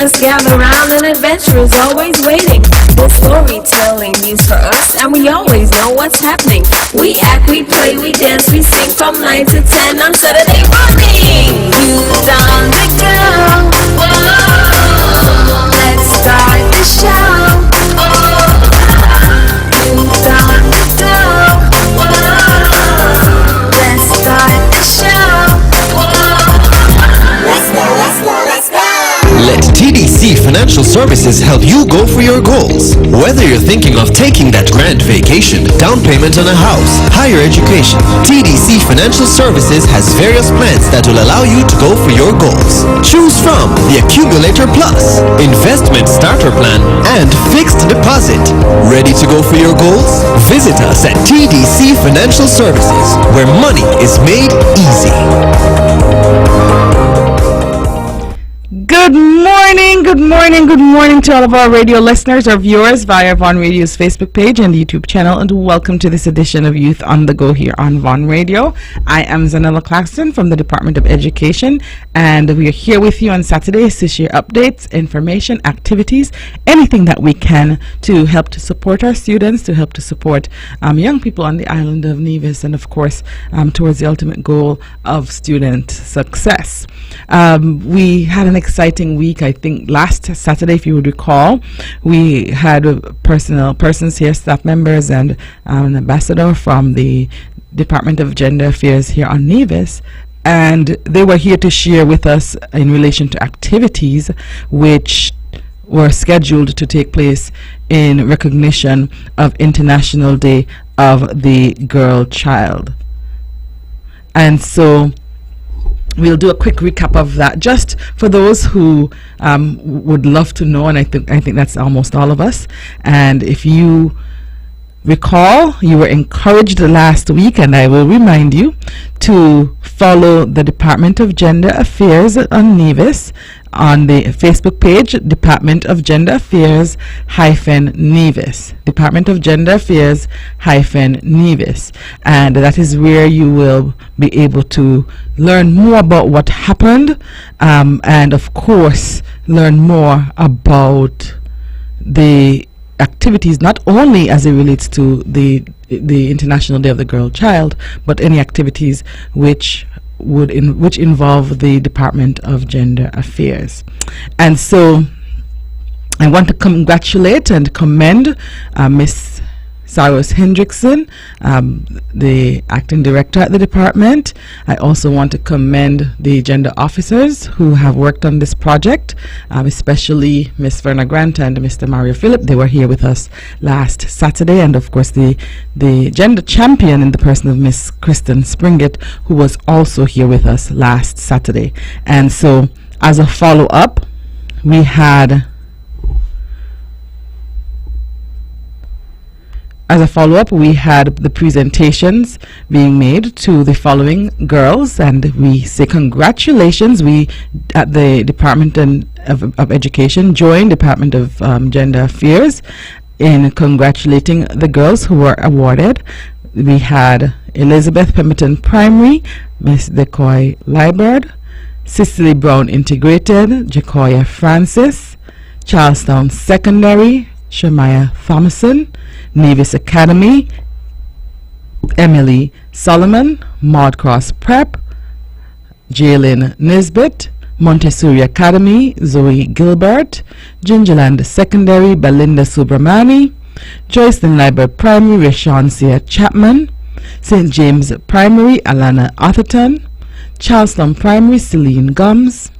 Let's gather round, an adventure is always waiting. This storytelling news for us, and we always know what's happening. We act, we play, we dance, we sing from 9 to 10 on Saturday morning. Youth on the go. Whoa. Let's start the show. Youth on the go. Whoa. Let's start the show. Let's go, let's go, let's go. Let TDC Financial Services help you go for your goals. Whether you're thinking of taking that grand vacation, down payment on a house, higher education, TDC Financial Services has various plans that will allow you to go for your goals. Choose from the Accumulator Plus, Investment Starter Plan, and Fixed Deposit. Ready to go for your goals? Visit us at TDC Financial Services, where money is made easy. Good morning to all of our radio listeners or viewers via Von Radio's Facebook page and YouTube channel, and welcome to this edition of Youth on the Go here on Von Radio. I am Zahnela Claxton from the Department of Education, and we are here with you on Saturdays to share updates, information, activities, anything that we can to help to support our students, to help to support young people on the island of Nevis, and of course towards the ultimate goal of student success. We had an exciting week. I think last Saturday, if you would recall, we had persons here, staff members, and an ambassador from the Department of Gender Affairs here on Nevis, and they were here to share with us in relation to activities which were scheduled to take place in recognition of International Day of the Girl Child. And so we'll do a quick recap of that, just for those who would love to know, and I think that's almost all of us. And if you recall, you were encouraged last week, and I will remind you to follow the Department of Gender Affairs on Nevis on the Facebook page, Department of Gender Affairs Nevis, Department of Gender Affairs Nevis, and that is where you will be able to learn more about what happened, and of course learn more about the activities, not only as it relates to the International Day of the Girl Child, but any activities which involve the Department of Gender Affairs. And so I want to congratulate and commend Miss Cyrus Hendrickson, the acting director at the department. I also want to commend the gender officers who have worked on this project, especially Miss Verna Grant and Mr. Mario Phillip. They were here with us last Saturday, and of course the gender champion in the person of Miss Kristen Springett, who was also here with us last Saturday. And so as a follow-up, we had the presentations being made to the following girls, and we say congratulations. We at the Department of Education joined Department of Gender Affairs in congratulating the girls who were awarded. We had Elizabeth Pemberton Primary, Miss Decoy Liebert, Cicely Brown Integrated, Jacoya Francis, Charlestown Secondary, Shemaya Thomason, Nevis Academy, Emily Solomon, Maud Cross Prep, Jaylin Nisbet, Montessori Academy, Zoe Gilbert, Gingerland Secondary, Belinda Subramani, Joycelyn Library Primary, Rashancia Chapman, St. James Primary, Alana Atherton, Charlestown Primary, Celine Gums,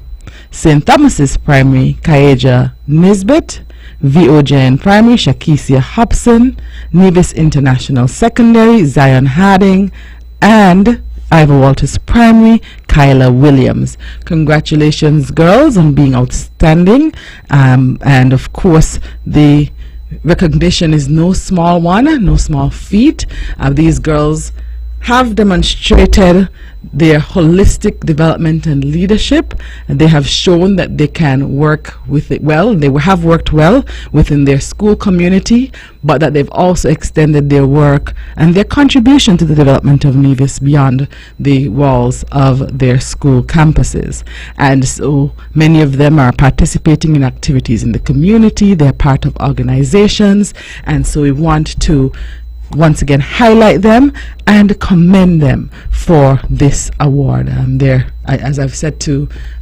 St. Thomas's Primary, Kaeja Nisbet, VOJN Primary, Shakisia Hobson, Nevis International Secondary, Zion Harding, and Ivor Walters Primary, Kyla Williams. Congratulations, girls, on being outstanding. And of course, the recognition is no small one, no small feat. These girls have demonstrated their holistic development and leadership, and they have shown that they can work with it well. They have worked well within their school community, but that they've also extended their work and their contribution to the development of Nevis beyond the walls of their school campuses. And so many of them are participating in activities in the community. They're part of organizations, and so we want to once again highlight them and commend them for this award. As I've said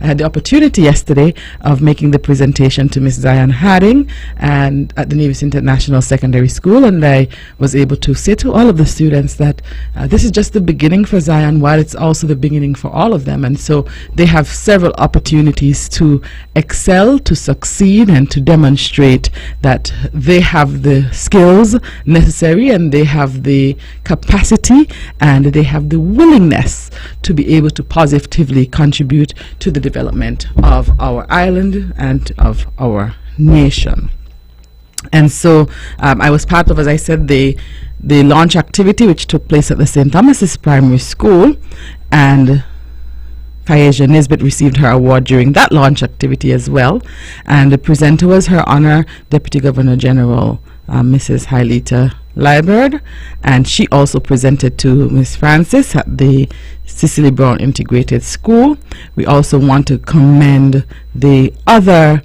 I had the opportunity yesterday of making the presentation to Miss Zion Harding and at the Nevis International Secondary School, and I was able to say to all of the students that this is just the beginning for Zion, while it's also the beginning for all of them. And so they have several opportunities to excel, to succeed, and to demonstrate that they have the skills necessary, and they have the capacity, and they have the willingness to be able to positively contribute to the development of our island and of our nation. And so I was part of, as I said, the launch activity which took place at the St. Thomas's Primary School, and Kaeja Nisbet received her award during that launch activity as well. And the presenter was Her Honor Deputy Governor General Mrs. Hailita Liebert, and she also presented to Miss Francis at the Cicely Brown Integrated School. We also want to commend the other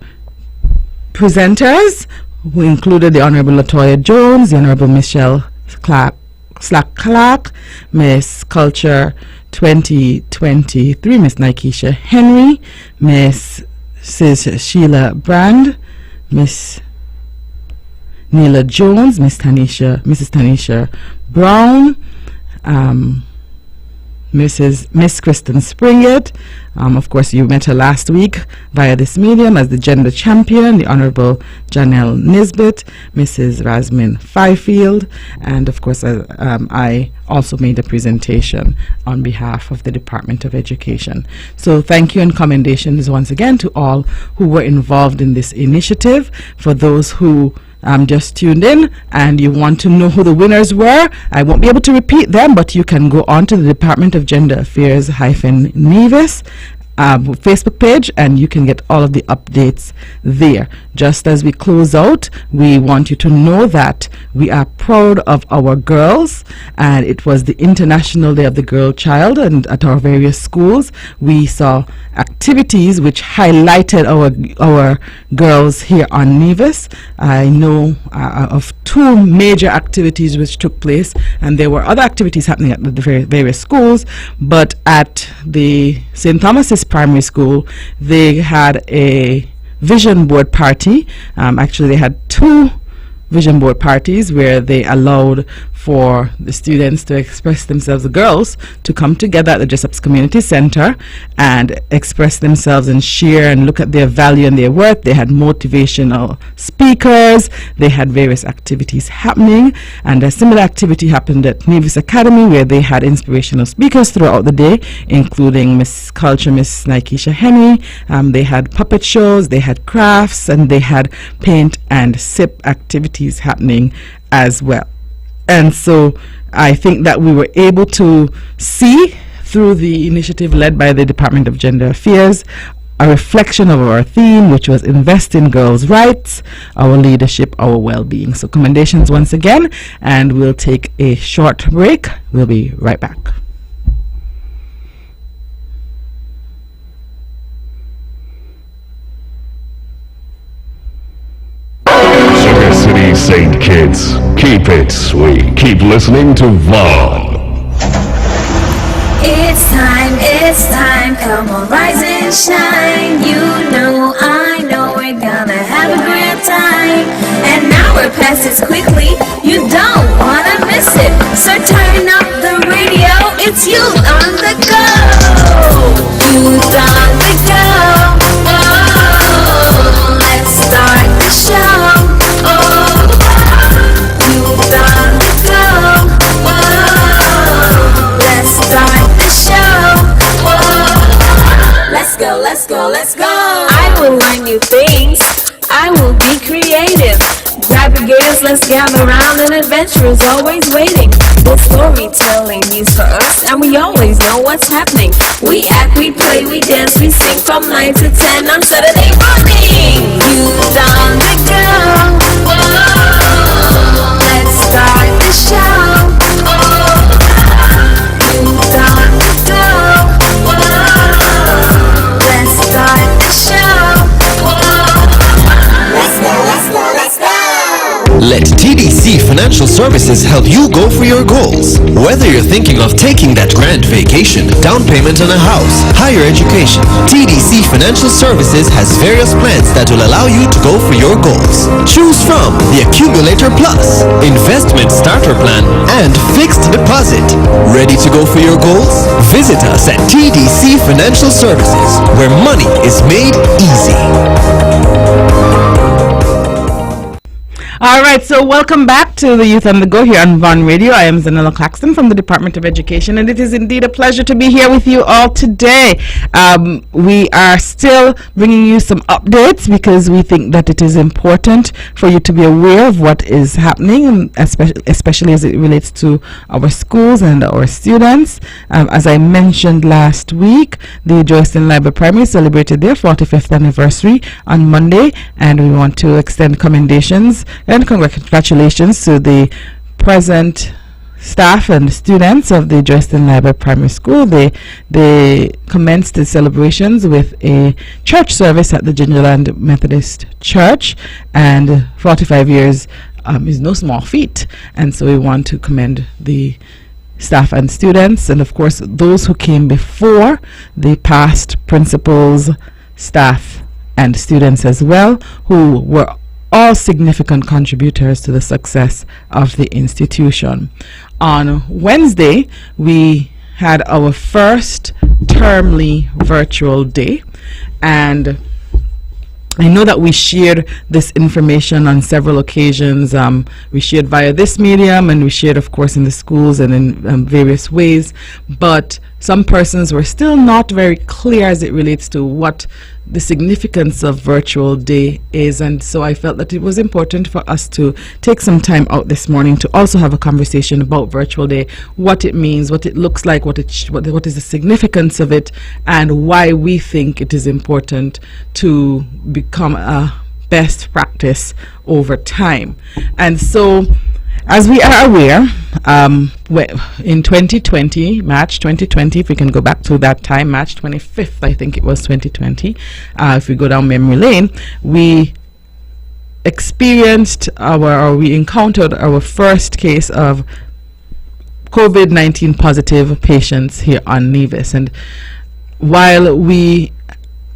presenters, who included the Honorable Latoya Jones, the Honorable Michelle Clark, Miss Culture 2023, Miss Nikesha Henry, Miss Sheila Brand, Miss Neela Jones, Mrs. Tanisha Brown, Miss Kristen Springett. Of course, you met her last week via this medium as the gender champion, the Honorable Janelle Nisbet, Mrs. Rasmin Fifield, and of course, I also made a presentation on behalf of the Department of Education. So thank you and commendations once again to all who were involved in this initiative. For those who just tuned in and you want to know who the winners were, I won't be able to repeat them, but you can go on to the Department of Gender Affairs Nevis Facebook page, and you can get all of the updates there. Just as we close out, we want you to know that we are proud of our girls, and it was the International Day of the Girl Child, and at our various schools we saw activities which highlighted our girls here on Nevis. I know of two major activities which took place, and there were other activities happening at the various schools, but at the St. Thomas's Primary School they had a vision board party. Actually they had two vision board parties where they allowed for the students to express themselves, the girls, to come together at the Jessups Community Center and express themselves and share and look at their value and their worth. They had motivational speakers, they had various activities happening, and a similar activity happened at Nevis Academy where they had inspirational speakers throughout the day, including Miss Culture, Miss Nikesha Henry. They had puppet shows, they had crafts, and they had paint and sip activities happening as well. And so I think that we were able to see through the initiative led by the Department of Gender Affairs a reflection of our theme, which was invest in girls' rights, our leadership, our well-being. So commendations once again, and we'll take a short break. We'll be right back. City Saint kids, keep it sweet. Keep listening to Vaughn. It's time, come on, rise and shine. You know, I know, we're gonna have a great time. An hour passes quickly, you don't wanna miss it. So turn up the radio, it's you on the go. You on the go. Oh, let's start the show. Let's go. I will learn new things. I will be creative. Grab your gears, let's gather round, an adventure is always waiting. The storytelling news for us, and we always know what's happening. We act, we play, we dance, we sing from 9 to 10 on Saturday morning. Youth on the go. Whoa, let's start the show. Youth on the go. Whoa, let's start the show. Let's go, let's go, let's go. Let TDC Financial Services help you go for your goals. Whether you're thinking of taking that grand vacation, down payment on a house, higher education, TDC Financial Services has various plans that will allow you to go for your goals. Choose from the Accumulator Plus, Investment Starter Plan, and Fixed Deposit. Ready to go for your goals? Visit us at TDC Financial Services, where money is made easy. All right, so welcome back to the Youth on the Go here on Von Radio. I am Zahnela Claxton from the Department of Education, and it is indeed a pleasure to be here with you all today. We are still bringing you some updates because we think that it is important for you to be aware of what is happening, and especially as it relates to our schools and our students. As I mentioned last week, the Joyston Library Primary celebrated their 45th anniversary on Monday, and we want to extend commendations and congratulations to the present staff and students of the Joyston Library Primary School. They commenced the celebrations with a church service at the Gingerland Methodist Church, and 45 years is no small feat, and so we want to commend the staff and students, and of course those who came before, the past principals, staff and students as well, who were all significant contributors to the success of the institution. On Wednesday, we had our first termly virtual day, and I know that we shared this information on several occasions. We shared via this medium, and we shared, of course, in the schools and in various ways, but some persons were still not very clear as it relates to what the significance of virtual day is, and so I felt that it was important for us to take some time out this morning to also have a conversation about virtual day, what it means, what it looks like, what is the significance of it, and why we think it is important to become a best practice over time. And so, as we are aware, in 2020, March 2020, if we can go back to that time, March 25th, I think it was 2020, if we go down memory lane, we encountered our first case of COVID-19 positive patients here on Nevis. And while we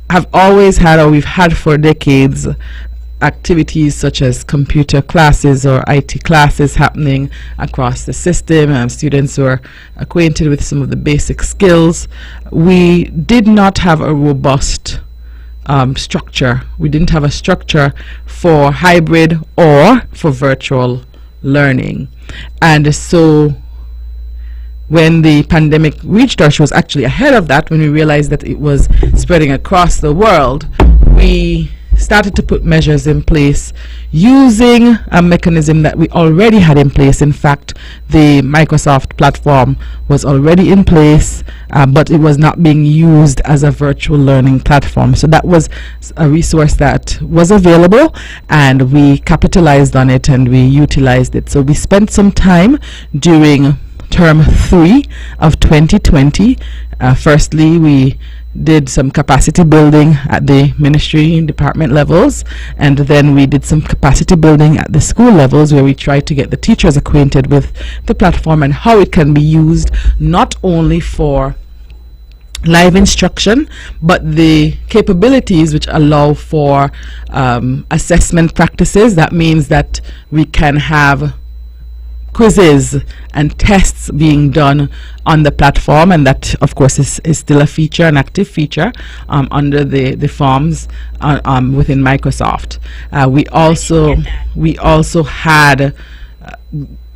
have always had, or we've had for decades, activities such as computer classes or IT classes happening across the system, students were acquainted with some of the basic skills, we did not have a robust structure. We didn't have a structure for hybrid or for virtual learning. And so when the pandemic reached us, she was actually ahead of that. When we realized that it was spreading across the world, we started to put measures in place using a mechanism that we already had in place. In fact, the Microsoft platform was already in place, but it was not being used as a virtual learning platform. So that was a resource that was available, and we capitalized on it and we utilized it. So we spent some time during term 3 of 2020. Firstly, we did some capacity building at the ministry and department levels, and then we did some capacity building at the school levels, where we tried to get the teachers acquainted with the platform and how it can be used not only for live instruction, but the capabilities which allow for assessment practices. That means that we can have quizzes and tests being done on the platform, and that of course is still a feature, an active feature under the forms within Microsoft. We also had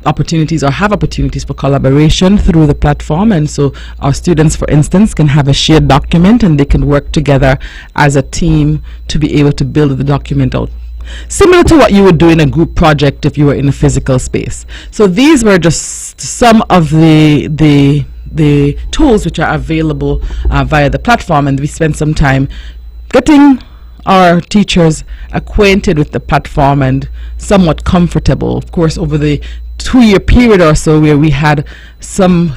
opportunities, or have opportunities, for collaboration through the platform, and so our students, for instance, can have a shared document and they can work together as a team to be able to build the document out similar to what you would do in a group project if you were in a physical space. So these were just some of the tools which are available via the platform, and we spent some time getting our teachers acquainted with the platform and somewhat comfortable. Of course, over the 2-year period or so where we had some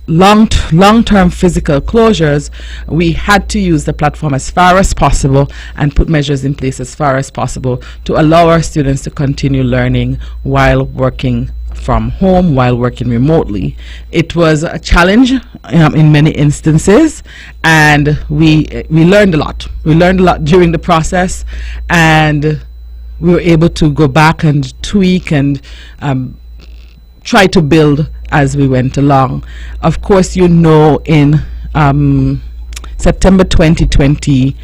long-term physical closures, we had to use the platform as far as possible and put measures in place as far as possible to allow our students to continue learning while working from home, while working remotely. It was a challenge in many instances, and we learned a lot. We learned a lot during the process, and we were able to go back and tweak and try to build as we went along. Of course, in September 2022,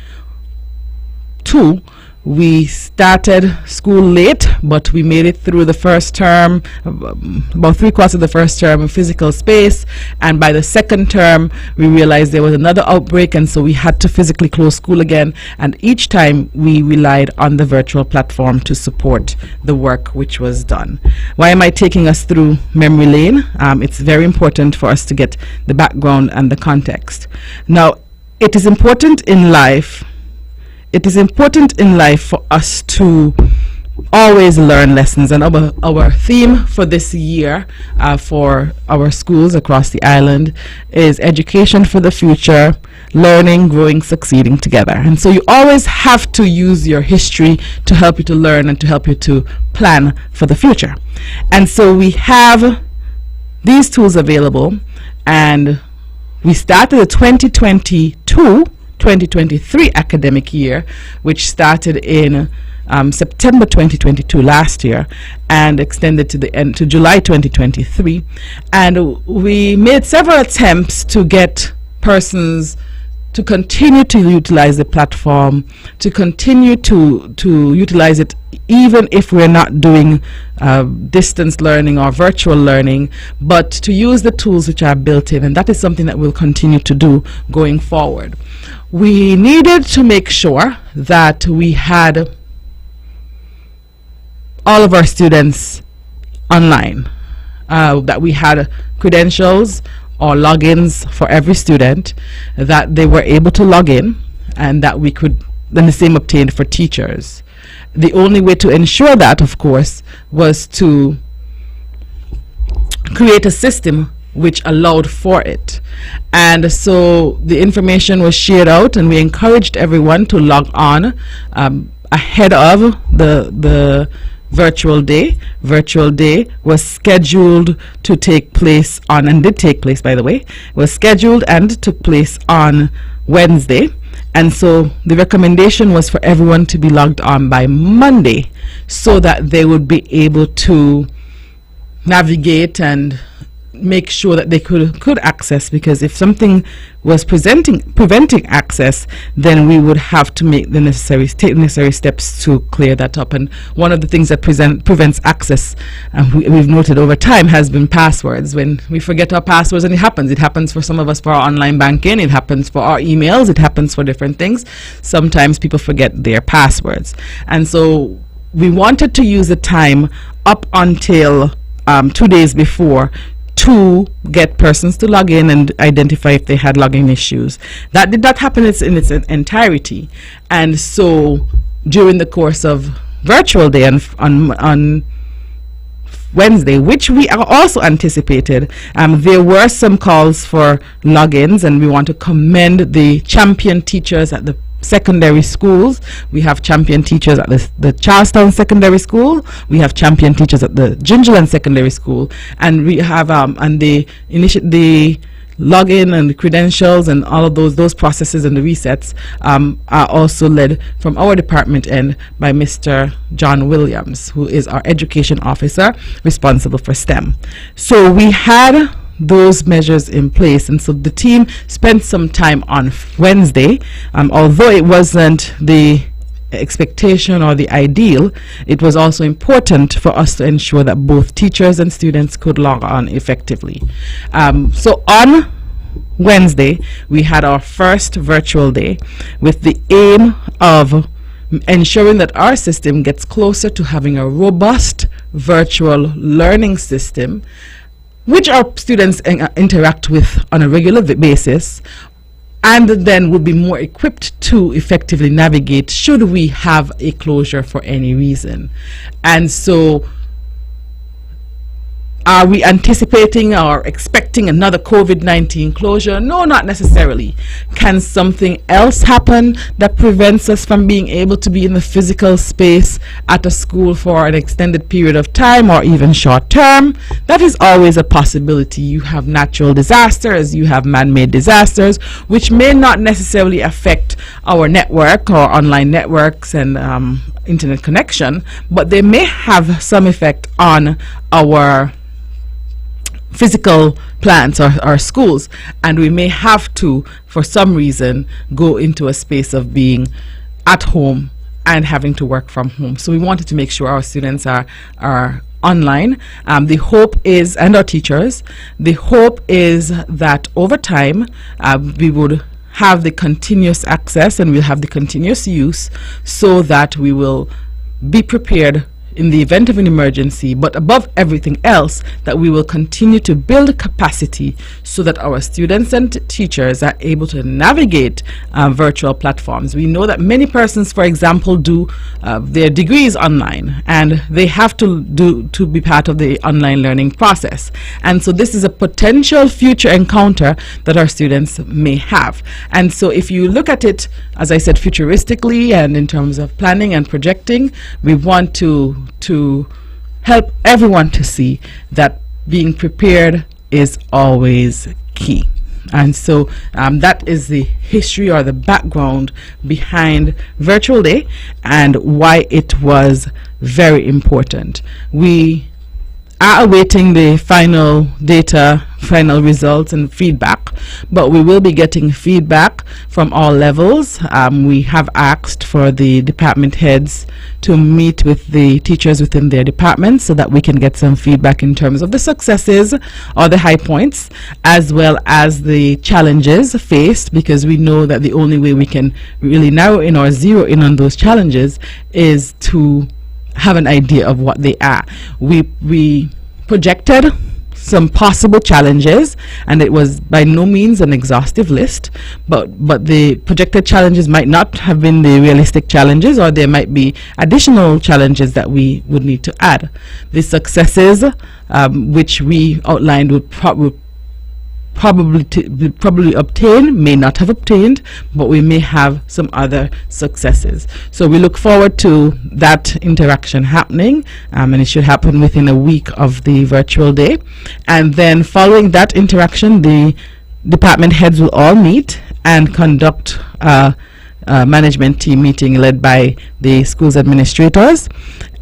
we started school late, but we made it through the first term, about 3/4 of the first term in physical space, and by the second term we realized there was another outbreak, and so we had to physically close school again, and each time we relied on the virtual platform to support the work which was done. Why am I taking us through memory lane? It's very important for us to get the background and the context. Now, it is important in life for us to always learn lessons, and our theme for this year for our schools across the island is education for the future, learning, growing, succeeding together. And so you always have to use your history to help you to learn and to help you to plan for the future. And so we have these tools available, and we started the 2022-2023 academic year, which started in September 2022 last year and extended to July 2023, and we made several attempts to get persons to continue to utilize the platform, to continue to utilize it even if we're not doing distance learning or virtual learning, but to use the tools which are built in, and that is something that we'll continue to do going forward. We needed to make sure that we had all of our students online, that we had credentials or logins for every student, that they were able to log in, and that we could then the same obtained for teachers. The only way to ensure that, of course, was to create a system which allowed for it. And so the information was shared out, and we encouraged everyone to log on ahead of the virtual day. Virtual day was scheduled to take place on, and did take place, by the way, was scheduled and took place on Wednesday. And so the recommendation was for everyone to be logged on by Monday so that they would be able to navigate and make sure that they could access, because if something was preventing access, then we would have to take the necessary steps to clear that up. And one of the things that prevents access, we've noted over time, has been passwords. When we forget our passwords, and it happens for some of us for our online banking, it happens for our emails, it happens for different things. Sometimes people forget their passwords, and so we wanted to use the time up until 2 days before to get persons to log in and identify if they had login issues. That did not happen in its entirety, and so during the course of virtual day on Wednesday, which we also anticipated, there were some calls for logins, and we want to commend the champion teachers at the secondary schools. We have champion teachers at the Charlestown Secondary School. We have champion teachers at the Gingerland Secondary School, and we have and the login and the credentials and all of those processes and the resets are also led from our department end by Mr. John Williams, who is our education officer responsible for STEM. So we had those measures in place, and so the team spent some time on Wednesday. Although it wasn't the expectation or the ideal, it was also important for us to ensure that both teachers and students could log on effectively. So on Wednesday we had our first virtual day with the aim of ensuring that our system gets closer to having a robust virtual learning system, which our students interact with on a regular basis, and then will be more equipped to effectively navigate should we have a closure for any reason. And so, are we anticipating or expecting another COVID-19 closure? No, not necessarily. Can something else happen that prevents us from being able to be in the physical space at a school for an extended period of time or even short term? That is always a possibility. You have natural disasters, you have man-made disasters, which may not necessarily affect our network or online networks and internet connection, but they may have some effect on our physical plants or schools, and we may have to, for some reason, go into a space of being at home and having to work from home. So we wanted to make sure our students are online. The hope is, and our teachers, the hope is that over time we would have the continuous access and we'll have the continuous use so that we will be prepared in the event of an emergency, but above everything else, that we will continue to build capacity so that our students and teachers are able to navigate virtual platforms. We know that many persons, for example, do their degrees online, and they have to be part of the online learning process. And so this is a potential future encounter that our students may have. And so if you look at it, as I said, futuristically and in terms of planning and projecting, we want to help everyone to see that being prepared is always key. And so that is the history or the background behind Virtual Day and why it was very important. We are awaiting the final data, final results and feedback, but we will be getting feedback from all levels. We have asked for the department heads to meet with the teachers within their departments so that we can get some feedback in terms of the successes or the high points, as well as the challenges faced, because we know that the only way we can really narrow in or zero in on those challenges is to have an idea of what they are. We projected some possible challenges, and it was by no means an exhaustive list, but the projected challenges might not have been the realistic challenges, or there might be additional challenges that we would need to add. The successes which we outlined would probably obtain, may not have obtained, but we may have some other successes. So we look forward to that interaction happening, and it should happen within a week of the virtual day. And then following that interaction, the department heads will all meet and conduct a management team meeting led by the schools administrators.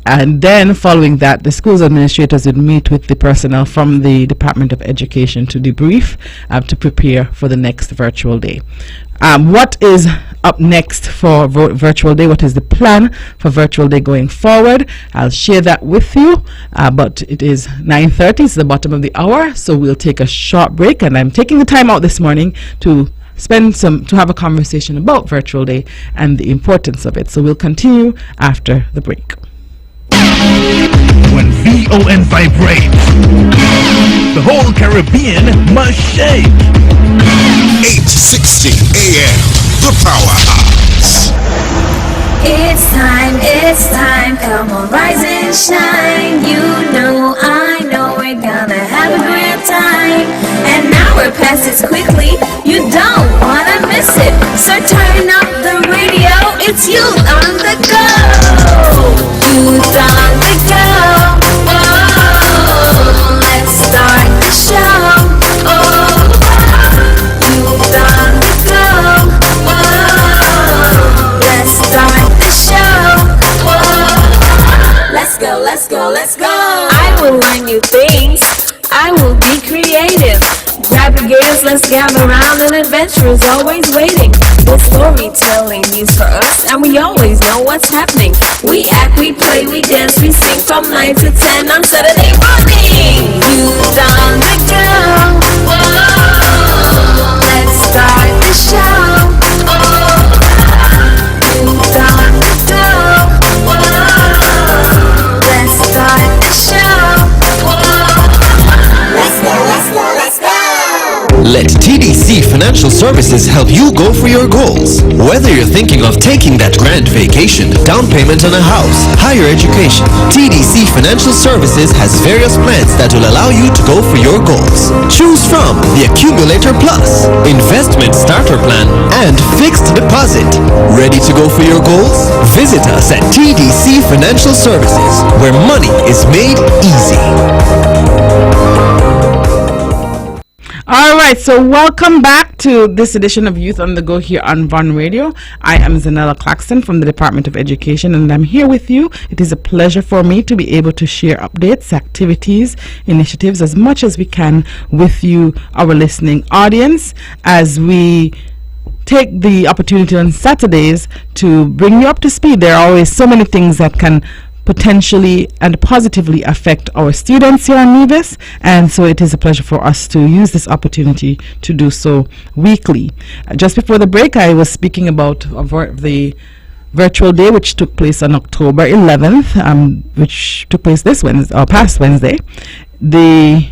And then following that, the schools administrators would meet with the personnel from the Department of Education to debrief, to prepare for the next virtual day. What is up next for virtual day? What is the plan for virtual day going forward? I'll share that with you, but it is 9:30, it's the bottom of the hour, so we'll take a short break, and I'm taking the time out this morning to have a conversation about virtual day and the importance of it. So we'll continue after the break. When VON vibrates, the whole Caribbean must shake. 860 AM, the powerhouse. It's time, come on, rise and shine. You know, I know we're gonna have a great time. An hour passes quickly, you don't wanna miss it. So turn up the radio, it's you on the go. Youth on the go. Oh, let's start the show. Oh, youth on the go. Oh, let's start the show. Oh, let's go. I will learn new things. I will be creative. Grab your gears, let's gather around. An adventure is always waiting. The storytelling news for us, and we always know what's happening. We act, we play, we dance, we sing from 9 to 10 on Saturday morning. Youth on the go. Whoa, let's start the show. Oh, youth on the go. Financial Services help you go for your goals. Whether you're thinking of taking that grand vacation, down payment on a house, higher education, TDC Financial Services has various plans that will allow you to go for your goals. Choose from the Accumulator Plus, Investment Starter Plan, and Fixed Deposit. Ready to go for your goals? Visit us at TDC Financial Services, where money is made easy. All right, so welcome back to this edition of Youth on the Go here on Von Radio. I am Zahnela Claxton from the Department of Education, and I'm here with you. It is a pleasure for me to be able to share updates, activities, initiatives as much as we can with you, our listening audience, as we take the opportunity on Saturdays to bring you up to speed. There are always so many things that can potentially and positively affect our students here on Nevis, and so it is a pleasure for us to use this opportunity to do so weekly. Just before the break, I was speaking about the virtual day which took place on October 11th, which took place this Wednesday, or past Wednesday. A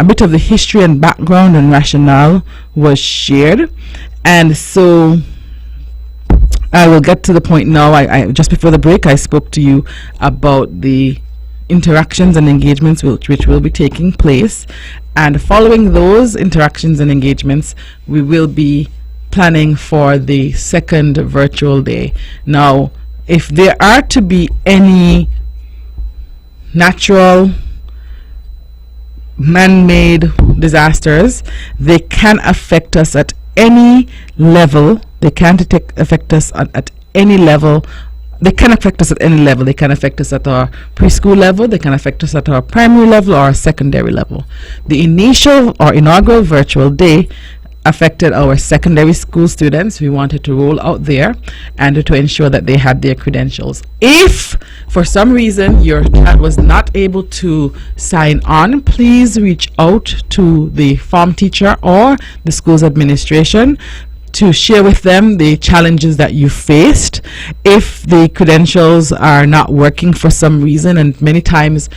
bit of the history and background and rationale was shared, and so I will get to the point now. I just before the break, I spoke to you about the interactions and engagements which will be taking place, and following those interactions and engagements, we will be planning for the second virtual day. Now, if there are to be any natural man-made disasters, they can affect us at any level. They can't affect us at any level. They can affect us at any level. They can affect us at our preschool level. They can affect us at our primary level or our secondary level. The initial or inaugural virtual day affected our secondary school students. We wanted to roll out there and to ensure that they had their credentials. If for some reason your child was not able to sign on, please reach out to the form teacher or the school's administration to share with them the challenges that you faced. If the credentials are not working for some reason, and many times,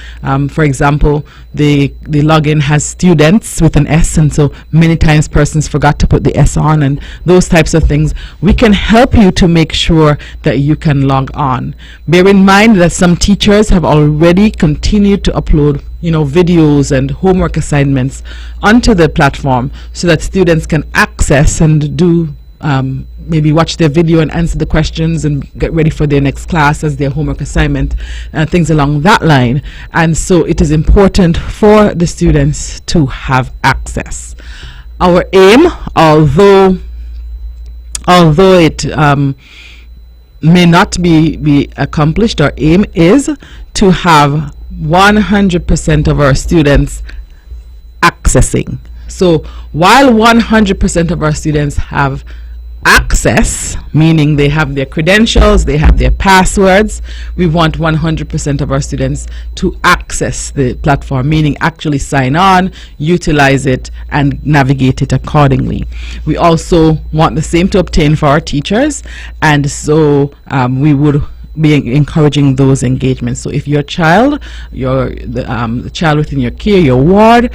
for example, the login has students with an S, and so many times persons forgot to put the S on, and those types of things, we can help you to make sure that you can log on. Bear in mind that some teachers have already continued to upload videos and homework assignments onto the platform so that students can access and do maybe watch their video and answer the questions and get ready for their next class as their homework assignment, things along that line. And so it is important for the students to have access. Our aim, although it may not be accomplished, our aim is to have 100% of our students accessing. So while 100% of our students have access, meaning they have their credentials, they have their passwords, we want 100% of our students to access the platform, meaning actually sign on, utilize it, and navigate it accordingly. We also want the same to obtain for our teachers, and so we would be encouraging those engagements. So if your child, the child within your care, your ward,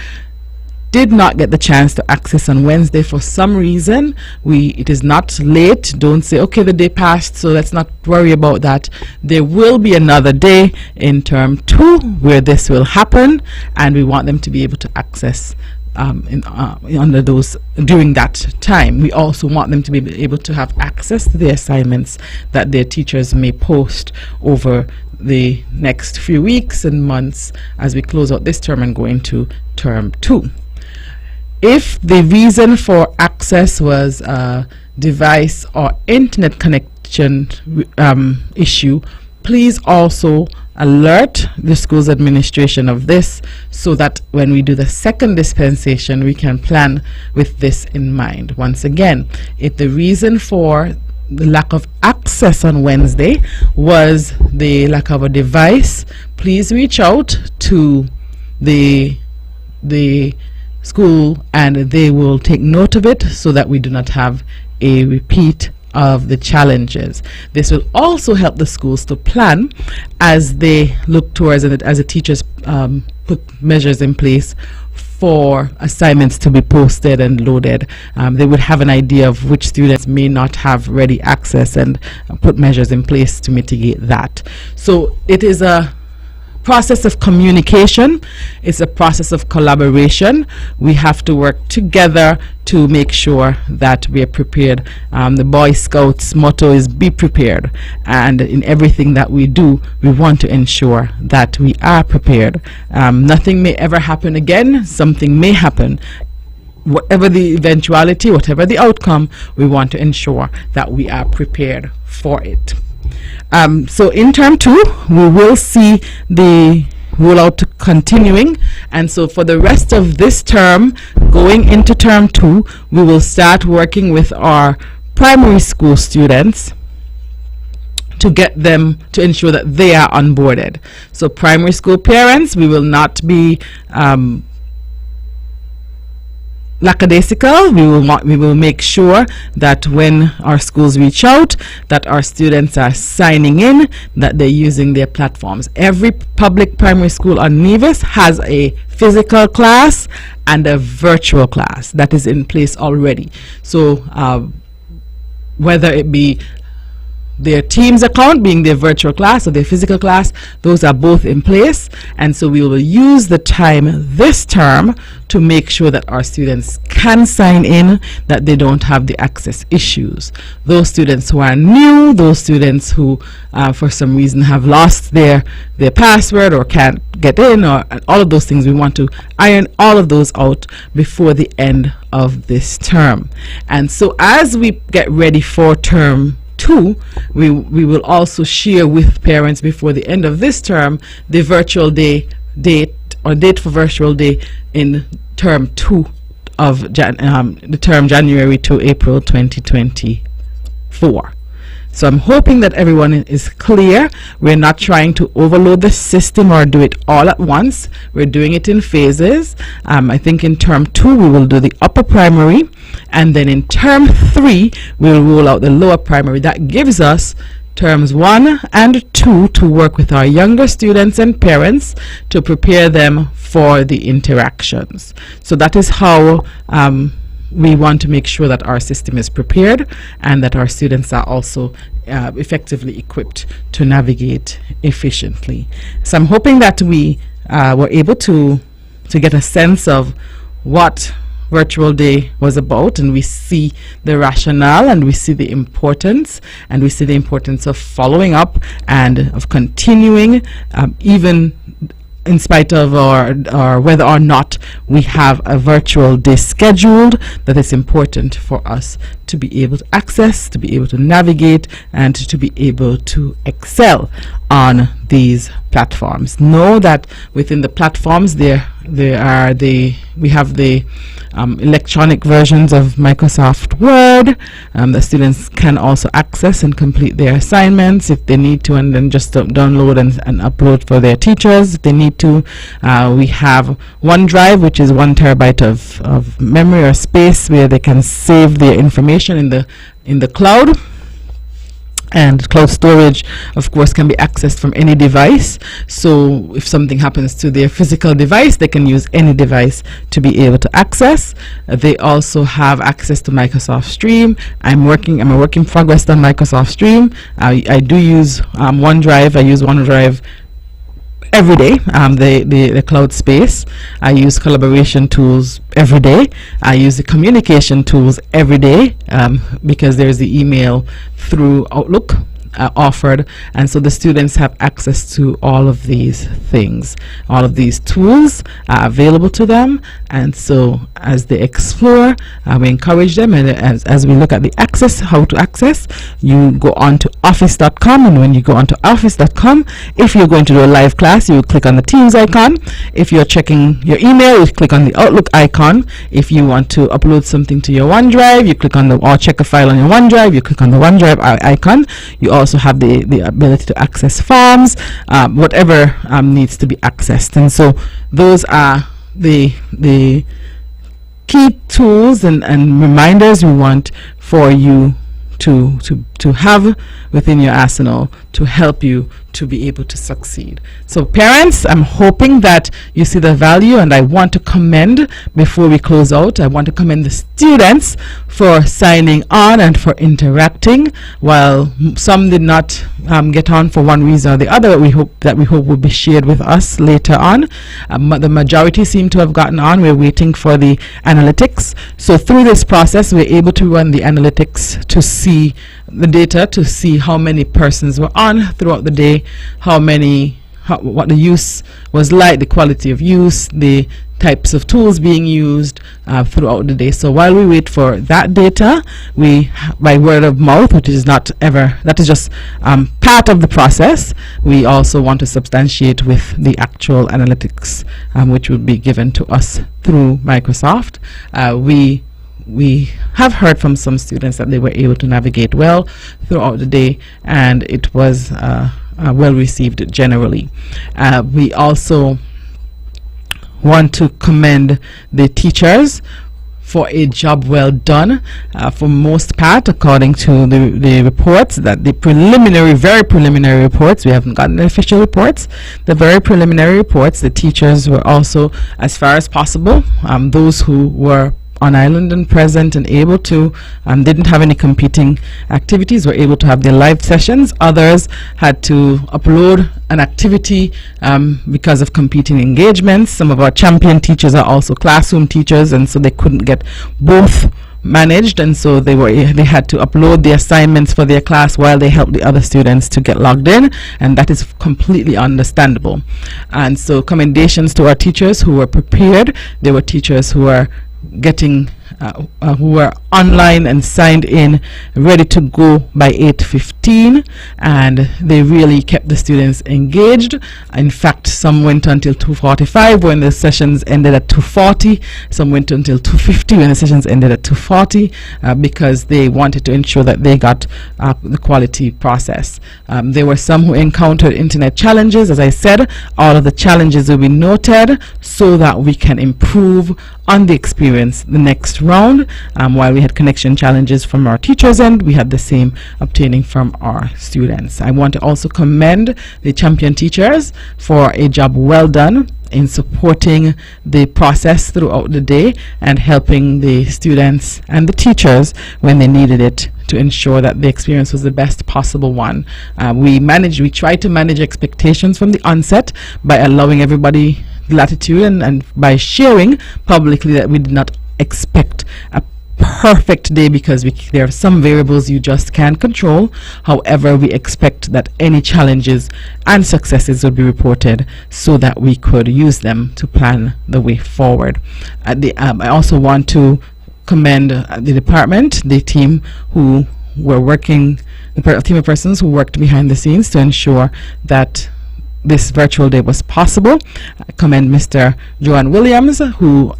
did not get the chance to access on Wednesday for some reason, it is not late. Don't say, okay, the day passed, so let's not worry about that. There will be another day in term 2 where this will happen, and we want them to be able to access under those during that time. We also want them to be able to have access to the assignments that their teachers may post over the next few weeks and months as we close out this term and go into term 2. If the reason for access was a device or internet connection issue, please also alert the school's administration of this so that when we do the second dispensation, we can plan with this in mind. Once again, if the reason for the lack of access on Wednesday was the lack of a device, please reach out to the school and they will take note of it so that we do not have a repeat of the challenges. This will also help the schools to plan as they look towards it, as the teachers put measures in place for assignments to be posted and loaded. They would have an idea of which students may not have ready access and put measures in place to mitigate that. So it is a process of communication. It's a process of collaboration. We have to work together to make sure that we are prepared. The Boy Scouts motto is be prepared, and in everything that we do, we want to ensure that we are prepared. Nothing may ever happen again. Something may happen. Whatever the eventuality, whatever the outcome, we want to ensure that we are prepared for it. So in term 2, we will see the rollout continuing, and so for the rest of this term, going into term 2, we will start working with our primary school students to get them to ensure that they are onboarded. So primary school parents, we will not be lackadaisical. We will make sure that when our schools reach out, that our students are signing in, that they're using their platforms. Every public primary school on Nevis has a physical class and a virtual class that is in place already. So whether it be their Teams account being their virtual class or their physical class, those are both in place, and so we will use the time this term to make sure that our students can sign in, that they don't have the access issues. Those students who are new, those students who for some reason have lost their password or can't get in, or all of those things, we want to iron all of those out before the end of this term. And so as we get ready for term 2, we will also share with parents before the end of this term the virtual date for virtual day in term 2 of the term January to April 2024. So I'm hoping that everyone is clear. We're not trying to overload the system or do it all at once. We're doing it in phases. I think in term 2 we will do the upper primary, and then in term 3 we'll roll out the lower primary. That gives us terms 1 and 2 to work with our younger students and parents to prepare them for the interactions. So that is how we want to make sure that our system is prepared and that our students are also effectively equipped to navigate efficiently. So I'm hoping that we were able to get a sense of what virtual day was about, and we see the rationale, and we see the importance, and we see the importance of following up and of continuing even in spite of or whether or not we have a virtual day scheduled, that it's important for us to be able to access, to be able to navigate, and to be able to excel on these platforms. Know that within the platforms we have the electronic versions of Microsoft Word. The students can also access and complete their assignments if they need to, and then just download and upload for their teachers if they need to. We have OneDrive, which is 1 terabyte of memory or space where they can save their information in the cloud. And cloud storage, of course, can be accessed from any device. So if something happens to their physical device, they can use any device to be able to access. They also have access to Microsoft Stream. I'm a work in progress on Microsoft Stream. I do use OneDrive. I use OneDrive every day, the cloud space. I use collaboration tools every day. I use the communication tools every day because there's the email through Outlook offered, and so the students have access to all of these things. All of these tools are available to them, and so as they explore, we encourage them, and as we look at the access, how to access, you go on to office.com, and when you go on to office.com, if you're going to do a live class, you click on the Teams icon. If you're checking your email, you click on the Outlook icon. If you want to upload something to your OneDrive, you click on or check a file on your OneDrive, you click on the OneDrive icon. You also have the ability to access forms, whatever needs to be accessed. And so those are the key tools and reminders we want for you to to have within your arsenal to help you to be able to succeed. So parents, I'm hoping that you see the value, and I want to commend, before we close out, I want to commend the students for signing on and for interacting. While some did not get on for one reason or the other, we hope will be shared with us later on. The majority seem to have gotten on. We're waiting for the analytics. So through this process, we're able to run the analytics to see the data, to see how many persons were on throughout the day, what the use was like, the quality of use, the types of tools being used throughout the day. So while we wait for that data, we, by word of mouth, that is just part of the process, we also want to substantiate with the actual analytics, which will be given to us through Microsoft. We have heard from some students that they were able to navigate well throughout the day, and it was well received generally. We also want to commend the teachers for a job well done. For most part, according to the reports, that the very preliminary reports, we haven't gotten the official reports, the very preliminary reports, the teachers were also, as far as possible, those who were on island and present and able to, didn't have any competing activities, were able to have their live sessions. Others had to upload an activity because of competing engagements. Some of our champion teachers are also classroom teachers, and so they couldn't get both managed, and so they had to upload the assignments for their class while they helped the other students to get logged in, and that is completely understandable. And so commendations to our teachers who were prepared. There were teachers who were who were online and signed in, ready to go by 8:15, and they really kept the students engaged. In fact, some went until 2:45 when the sessions ended at 2:40. Some went until 2:50 when the sessions ended at 2:40, because they wanted to ensure that they got the quality process. There were some who encountered internet challenges. As I said, all of the challenges will be noted so that we can improve on the experience the next round. While we had connection challenges from our teachers' end, we had the same obtaining from our students. I want to also commend the champion teachers for a job well done in supporting the process throughout the day and helping the students and the teachers when they needed it to ensure that the experience was the best possible one. We tried to manage expectations from the onset by allowing everybody latitude and by sharing publicly that we did not expect a perfect day, because there are some variables you just can't control. However, we expect that any challenges and successes would be reported so that we could use them to plan the way forward. I also want to commend the department, the team who were working, the team of persons who worked behind the scenes to ensure that this virtual day was possible. I commend Mr. Joan Williams, who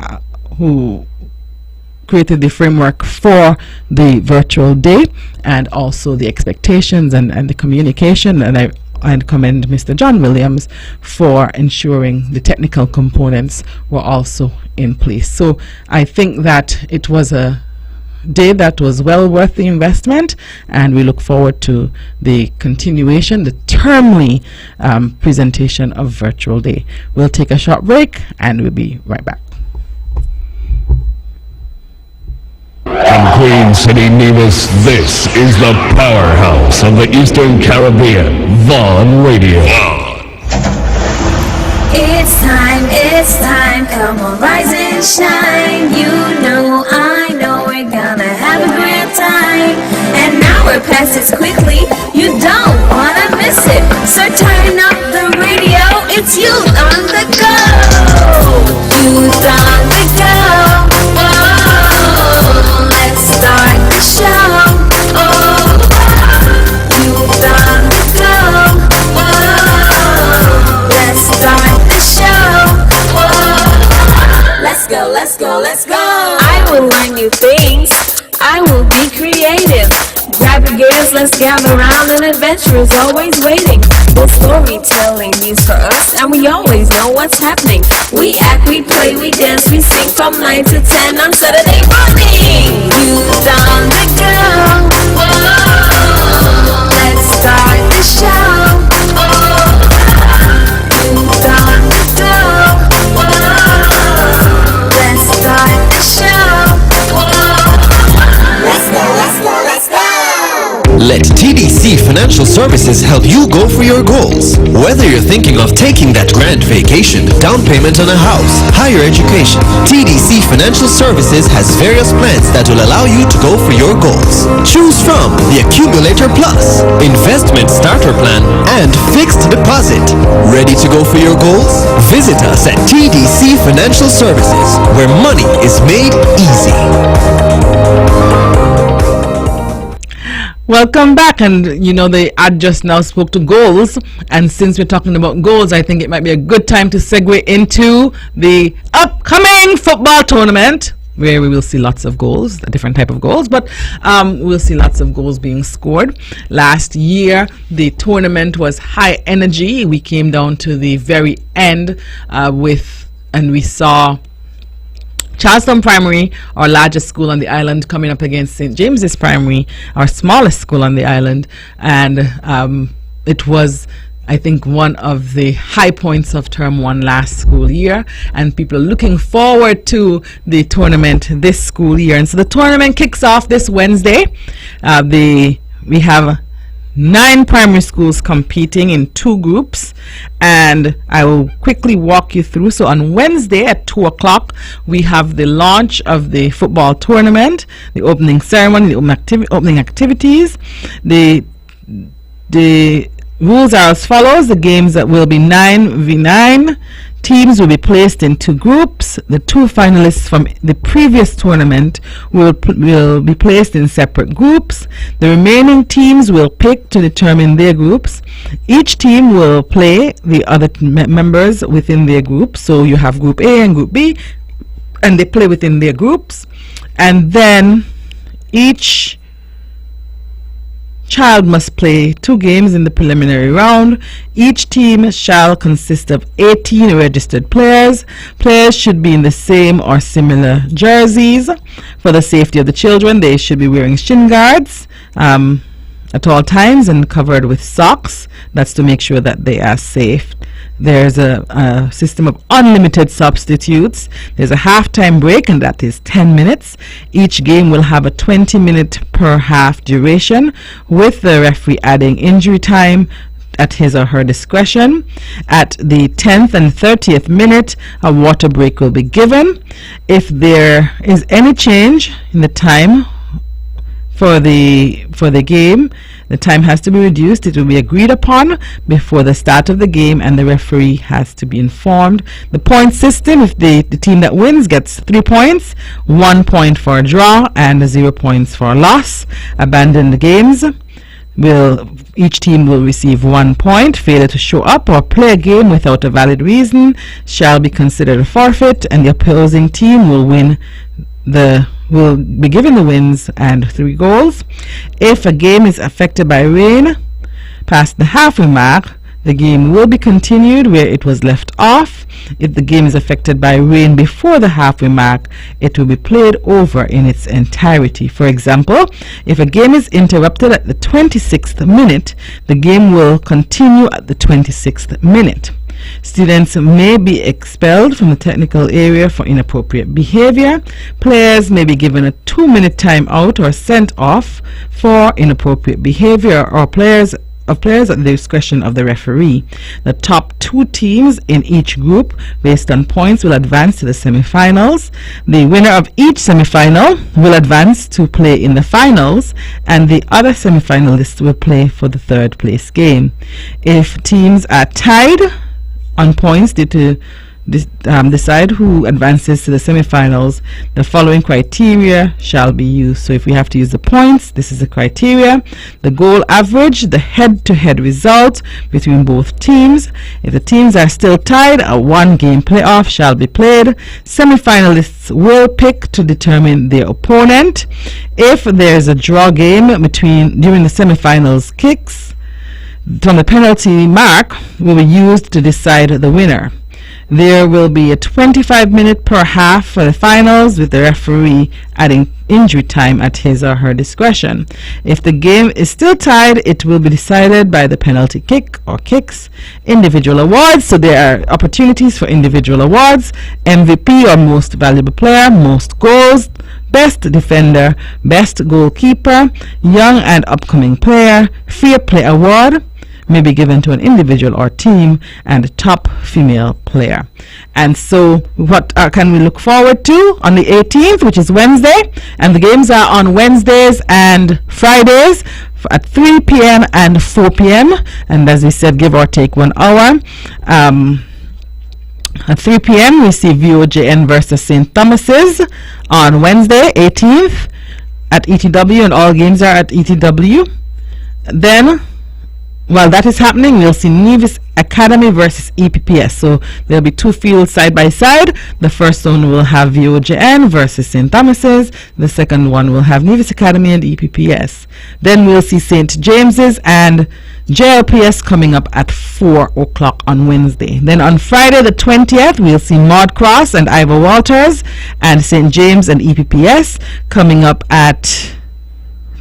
created the framework for the virtual day, and also the expectations and the communication. And I commend Mr. John Williams for ensuring the technical components were also in place. So I think that it was a day that was well worth the investment, and we look forward to the continuation, the termly presentation of virtual day. We'll take a short break and we'll be right back. From Queen City, Nevis, this is the powerhouse of the Eastern Caribbean, Vaughn Radio. It's time, come on, rise and shine. You know, I know we're gonna have a great time. And now we're past it quickly, you don't wanna miss it. So turn up the radio, it's Youth on the Go. Youth on the Go. Whoa, let's start the show. Oh, Youth on the Go. Whoa, let's start the show. Whoa, let's go. I will learn new things. I will be creative. Grab your gears, let's gather around. An adventure is always waiting. The storytelling news for us, and we always know what's happening. We act, we play, we dance, we sing from 9 to 10 on Saturday morning. Youth on the Go. Whoa. Let TDC Financial Services help you go for your goals. Whether you're thinking of taking that grand vacation, down payment on a house, higher education, TDC Financial Services has various plans that will allow you to go for your goals. Choose from the Accumulator Plus, Investment Starter Plan, and Fixed Deposit. Ready to go for your goals? Visit us at TDC Financial Services, where money is made easy. Welcome back. And you know, the ad just now spoke to goals, and since we're talking about goals, I think it might be a good time to segue into the upcoming football tournament, where we will see lots of goals, a different type of goals, but we'll see lots of goals being scored. Last year, the tournament was high energy. We came down to the very end and we saw Charleston Primary, our largest school on the island, coming up against St. James's Primary, our smallest school on the island, and it was, I think, one of the high points of Term 1 last school year, and people are looking forward to the tournament this school year. And so the tournament kicks off this Wednesday. We have 9 primary schools competing in 2 groups, and I will quickly walk you through. So on Wednesday at 2 o'clock, we have the launch of the football tournament, the opening ceremony, the opening activities. The rules are as follows. The games that will be 9v9. Teams will be placed in 2 groups. The 2 finalists from the previous tournament will be placed in separate groups. The remaining teams will pick to determine their groups. Each team will play the other members within their group. So you have Group A and Group B, and they play within their groups. And then each child must play 2 games in the preliminary round. Each team shall consist of 18 registered players. Players should be in the same or similar jerseys. For the safety of the children, they should be wearing shin guards at all times and covered with socks. That's to make sure that they are safe. There's a system of unlimited substitutes. There's a halftime break, and that is 10 minutes. Each game will have a 20-minute per half duration, with the referee adding injury time at his or her discretion. At the 10th and 30th minute, a water break will be given. If there is any change in the time for the game, the time has to be reduced. It will be agreed upon before the start of the game, and the referee has to be informed. The point system: if the team that wins gets 3 points, 1 point for a draw, and 0 points for a loss. Abandoned games, each team will receive 1 point. Failure to show up or play a game without a valid reason shall be considered a forfeit, and the opposing team will be given the wins and 3 goals. If a game is affected by rain past the halfway mark, the game will be continued where it was left off. If the game is affected by rain before the halfway mark, it will be played over in its entirety. For example, if a game is interrupted at the 26th minute, the game will continue at the 26th minute. Students may be expelled from the technical area for inappropriate behavior. Players may be given a 2-minute timeout or sent off for inappropriate behavior, or players at the discretion of the referee. The top 2 teams in each group, based on points, will advance to the semifinals. The winner of each semifinal will advance to play in the finals, and the other semifinalists will play for the 3rd place game. If teams are tied on points due to decide who advances to the semifinals, the following criteria shall be used. So if we have to use the points, this is the criteria: the goal average, the head-to-head result between both teams. If the teams are still tied, a 1-game playoff shall be played. Semifinalists will pick to determine their opponent. If there is a draw game during the semifinals, kicks from the penalty mark will be used to decide the winner. There will be a 25-minute per half for the finals, with the referee adding injury time at his or her discretion. If the game is still tied, it will be decided by the penalty kick or kicks. Individual awards: so there are opportunities for individual awards: MVP or most valuable player, most goals, best defender, best goalkeeper, young and upcoming player, fair play award may be given to an individual or team, and top female player. And so what can we look forward to on the 18th, which is Wednesday? And the games are on Wednesdays and Fridays at 3 p.m. and 4 p.m. and as we said, give or take 1 hour. At 3 p.m. we see VOJN versus St. Thomas's on Wednesday 18th at ETW, and all games are at ETW. Then while that is happening, we'll see Nevis Academy versus EPPS. So there'll be two fields side by side. The first one will have VOJN versus St. Thomas's. The second one will have Nevis Academy and EPPS. Then we'll see St. James's and JLPS coming up at 4 o'clock on Wednesday. Then on Friday the 20th, we'll see Maud Cross and Ivor Walters and St. James and EPPS coming up at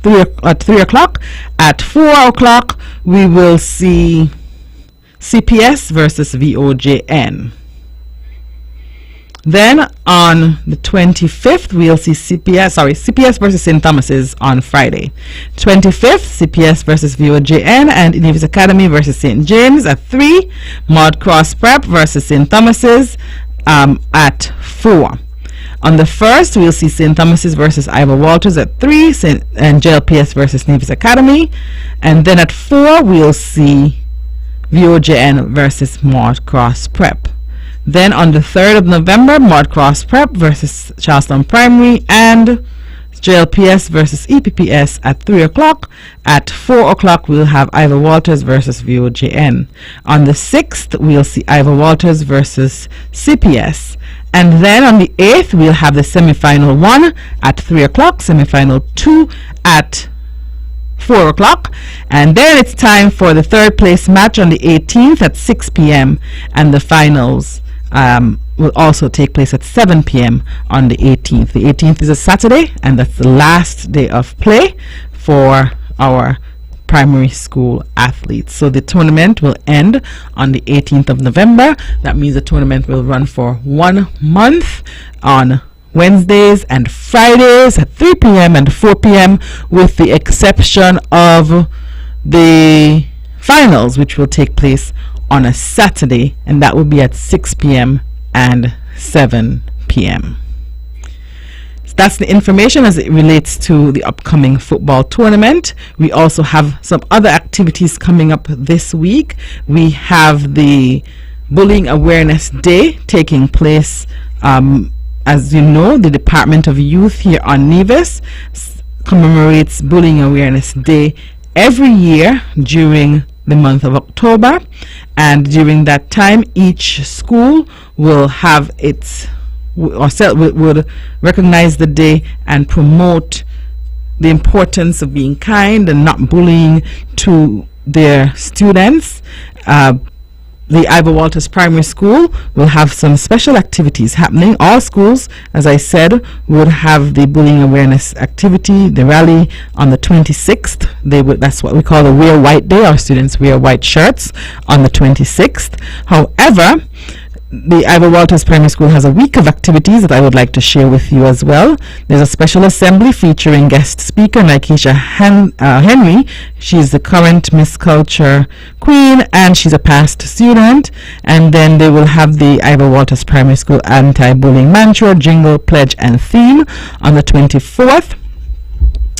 3 o'clock. At 4 o'clock, we will see CPS versus VOJN. Then on the 25th, we'll see CPS versus St. Thomas's on Friday. 25th, CPS versus VOJN and Nevis Academy versus St. James at 3. Maud Cross Prep versus St. Thomas's at 4. On the 1st, we'll see St. Thomas's versus Ivor Walters at 3, and JLPS versus Nevis Academy. And then at 4, we'll see VOJN versus Maud Cross Prep. Then on the 3rd of November, Maud Cross Prep versus Charlestown Primary and JLPS versus EPPS at 3 o'clock. At 4 o'clock, we'll have Ivor Walters versus VOJN. On the 6th, we'll see Ivor Walters versus CPS. And then on the 8th, we'll have the semi-final 1 at 3 o'clock, semi-final 2 at 4 o'clock. And then it's time for the third place match on the 18th at 6 p.m. And the finals will also take place at 7 p.m. on the 18th. The 18th is a Saturday, and that's the last day of play for our primary school athletes. So the tournament will end on the 18th of November. That means the tournament will run for 1 month on Wednesdays and Fridays at 3 p.m. and 4 p.m. with the exception of the finals, which will take place on a Saturday, and that will be at 6 p.m. and 7 p.m. That's the information as it relates to the upcoming football tournament. We also have some other activities coming up this week. We have the Bullying Awareness Day taking place. As you know, the Department of Youth here on Nevis commemorates Bullying Awareness Day every year during the month of October. And during that time, each school will have its would recognize the day and promote the importance of being kind and not bullying to their students. The Ivor Walters Primary School will have some special activities happening. All schools, as I said, would have the bullying awareness activity, the rally on the 26th. That's what we call the Wear White Day. Our students wear white shirts on the 26th. However, the Ivor Walters Primary School has a week of activities that I would like to share with you as well. There's a special assembly featuring guest speaker Nikesha Henry. She's the current Miss Culture Queen and she's a past student. And then they will have the Ivor Walters Primary School anti-bullying mantra, jingle, pledge and theme on the 24th.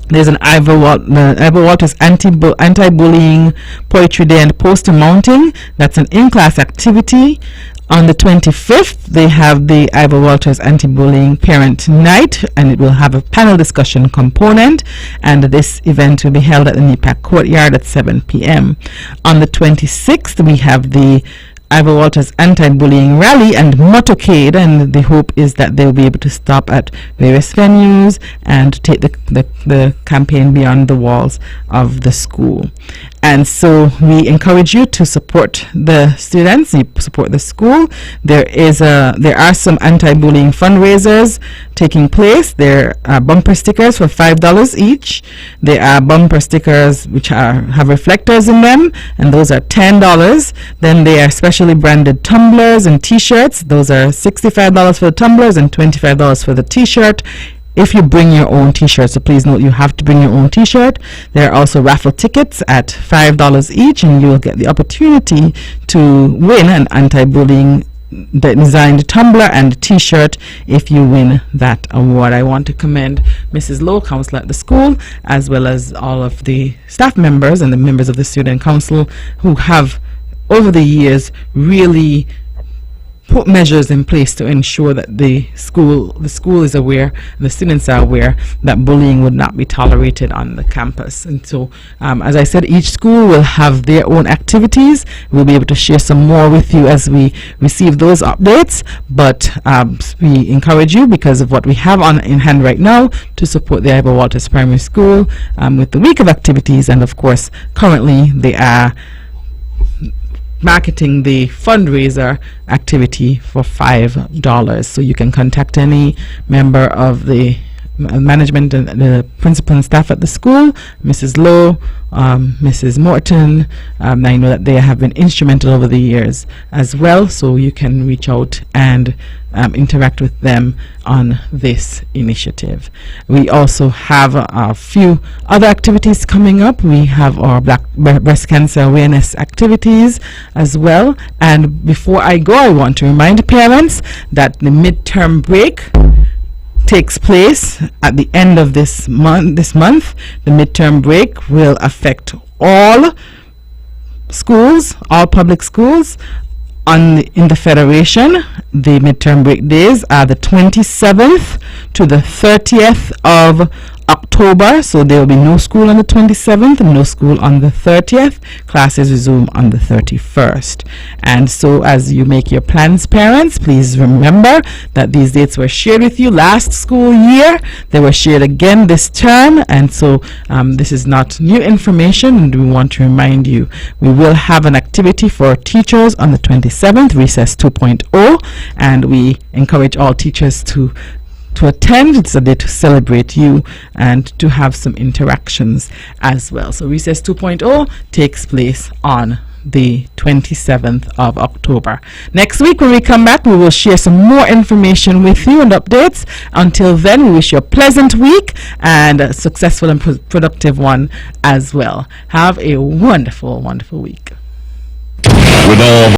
There's an Ivor Walters anti-bullying poetry day and poster mounting. That's an in-class activity. On the 25th, they have the Ivor Walters Anti-Bullying Parent Night, and it will have a panel discussion component, and this event will be held at the NEPAC Courtyard at 7 p.m. On the 26th, we have the Ivor Walters Anti-Bullying Rally and Motorcade, and the hope is that they'll be able to stop at various venues and take the campaign beyond the walls of the school. And so we encourage you to support the students, you support the school. There are some anti-bullying fundraisers taking place. There are bumper stickers for $5 each. There are bumper stickers which have reflectors in them, and those are $10. Then there are specially branded tumblers and t-shirts. Those are $65 for the tumblers and $25 for the t-shirt. if you bring your own t-shirt. So please note, you have to bring your own t-shirt. There are also raffle tickets at $5 each, and you will get the opportunity to win an anti-bullying designed tumbler and t-shirt if you win that award. I want to commend Mrs. Lowe, counselor at the school, as well as all of the staff members and the members of the student council who have over the years really put measures in place to ensure that the school is aware, the students are aware that bullying would not be tolerated on the campus. And so, as I said, each school will have their own activities. We'll be able to share some more with you as we receive those updates, but we encourage you, because of what we have in hand right now, to support the Ivor Walters Primary School with the week of activities. And of course, currently they are marketing the fundraiser activity for $5. So you can contact any member of the management and the principal and staff at the school, Mrs. Lowe, Mrs. Morton. I know that they have been instrumental over the years as well, so you can reach out and interact with them on this initiative. We also have a few other activities coming up. We have our breast cancer awareness activities as well. And before I go, I want to remind parents that the midterm break takes place at the end of this month. The midterm break will affect all schools, all public schools in the Federation. The midterm break days are the 27th to the 30th of October, so there will be no school on the 27th and no school on the 30th. Classes resume on the 31st. And so as you make your plans, parents, please remember that these dates were shared with you last school year. They were shared again this term, and so this is not new information, and we want to remind you we will have an activity for teachers on the 27th, Recess 2.0, and we encourage all teachers to attend. It's a day to celebrate you and to have some interactions as well. So Recess 2.0 takes place on the 27th of October. Next week when we come back, we will share some more information with you and updates. Until then, we wish you a pleasant week and a successful and productive one as well. Have a wonderful, wonderful week. With all